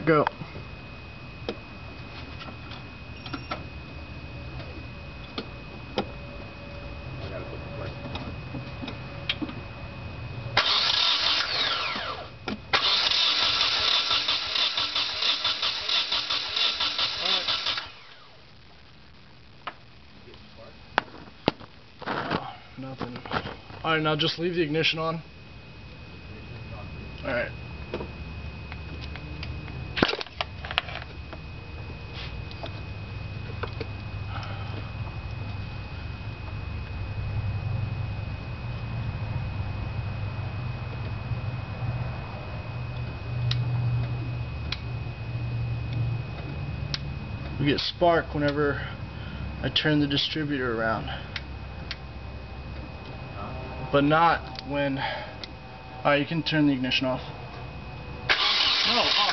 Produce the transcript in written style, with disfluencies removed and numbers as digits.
Go. Nothing. Alright, now just leave the ignition on. Alright. We get spark whenever I turn the distributor around. But not when... Alright, you can turn the ignition off. No.